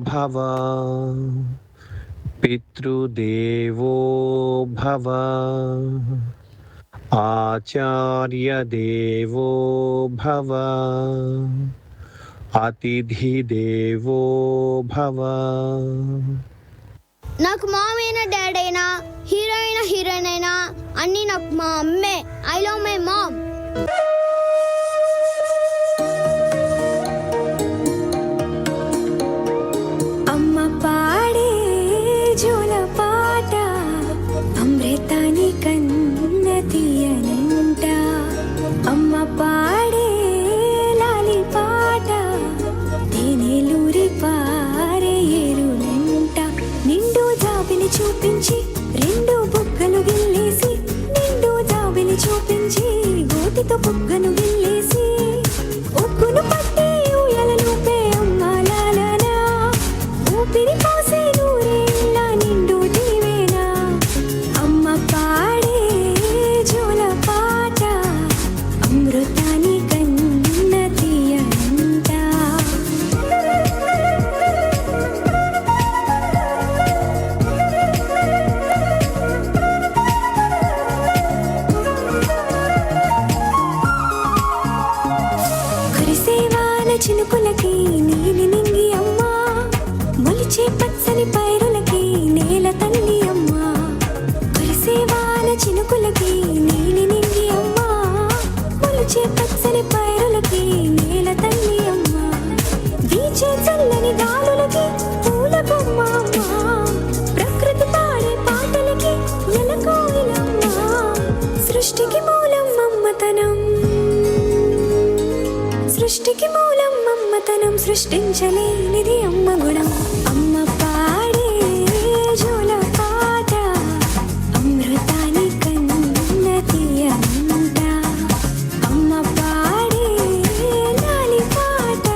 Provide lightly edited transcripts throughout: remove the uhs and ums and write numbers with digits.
భవ పితృదేవో భవ ఆచార్యదేవో భవ అతిథిదేవో భవ. నాకు మామ్ అయినా డాడ్ అయినా హీరోయిన్ అయినా అన్నీ నాకు మా అమ్మే. I love my mom. అమ్మ పాడే జోల పాట అమృతాని కన్న తీయనంట. అమ్మ పాడే లాలి పాట తేనెలూరి పారే ఏరునంట. నిండు జాబిలి చూపించి రెండు బుగ్గలు గిల్లేసి, నిండు జాబిలి చూపించి గోటితో బుగ్గను గిల్లేసి, ఒగ్గును పట్టి ఊయలలుపే అమ్మ లాలనా, ఊపిరి పోసే నూరేళ్ళ నిండు దీవేనా. అమ్మ పాడే జోల పాట అమృతాని కన్న తీయనంట. కురిసేవాల చినుకులకి నీలి నింగి అమ్మ, మొలిచే పచ్చని పైరులకి నేల తల్లి అమ్మ. కురిసేవాల చినుకులకి నీలి నింగి అమ్మ, మొలిచే పచ్చని పైరులకి నేల తల్లి అమ్మ. వీచే చల్లని గాలులకి పూల బొమ్మ అమ్మ, ప్రకృతి పాడే పాటలకి ఎలకోయిలమ్మ. సృష్టికి మూలం మమ్మతనం, సృష్టికి మూలం మమ్మతనం, సృష్టించలేనిది అమ్మ గుణం. అమ్మ పాడే జోల పాట అమృతాని కన్న తీయనంట. అమ్మ పాడే లాలి పాట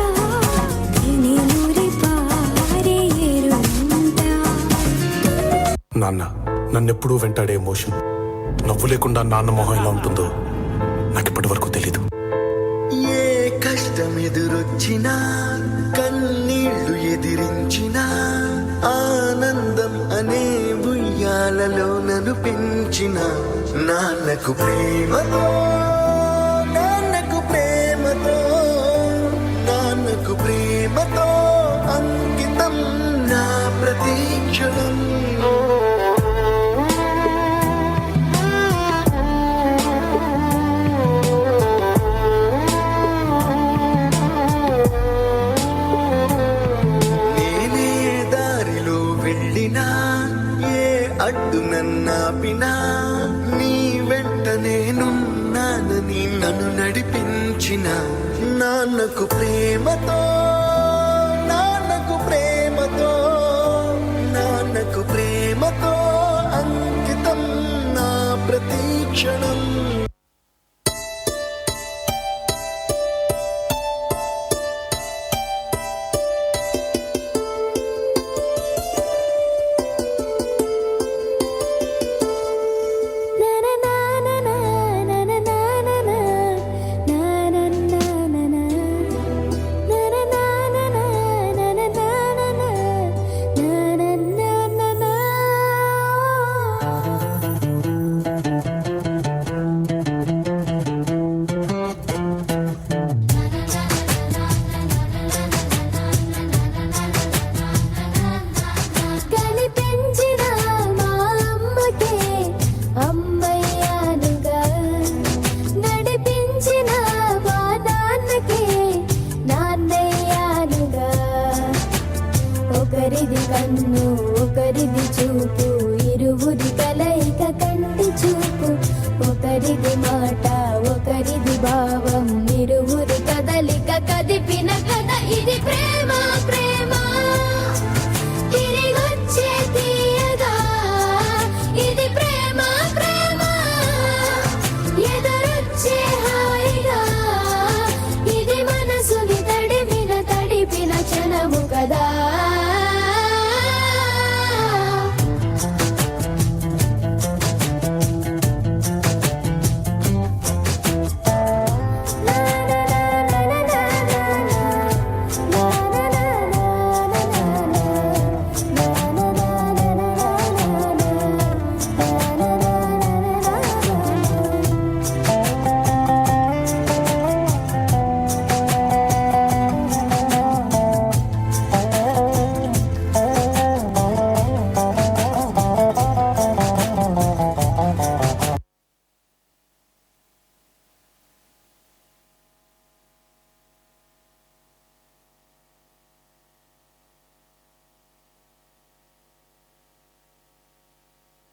తేనెలూరి పారే ఏరునంట. నాన్న నన్నెప్పుడూ వెంటాడే ఎమోషన్, నవ్వు లేకుండా నాన్న మొహం ఎలా ఉంటుందో నాకు ఇప్పటి వరకు తెలీదు. ఏ కష్టం ఎదురొచ్చినా, కన్నీళ్లు ఎదిరించినా, ఆనందం అనే ఉయ్యాలలో నన్ను పెంచిన నాన్నకు ప్రేమతో, నాన్నకు ప్రేమతో, నాన్నకు ప్రేమతో అంకితం నా ప్రతీక్షణం. నేనే దారిలో వెళ్ళినా, ఏ అడ్డు నన్నాపినా, నీ వెంట నేనున్నానని నన్ను నడిపించిన నాన్నకు ప్రేమతో, నాన్నకు ప్రేమతో, నాన్నకు ప్రేమతో అంకితం నా ప్రతీక్షణం. కనిపించిన మా అమ్మకే అమ్మయ్యానుగా, నడిపించిన మా నాన్నకే నాన్నయ్యానుగా. ఒకరిది కన్ను ఒకరిది చూపు, ఇరువురి కలయిక కంటి చూపు. ఒకరిది మాట ఒకరిది భావం, ఇరువురి కదలిక కదిపిన కథ ఇది ప్రేమ.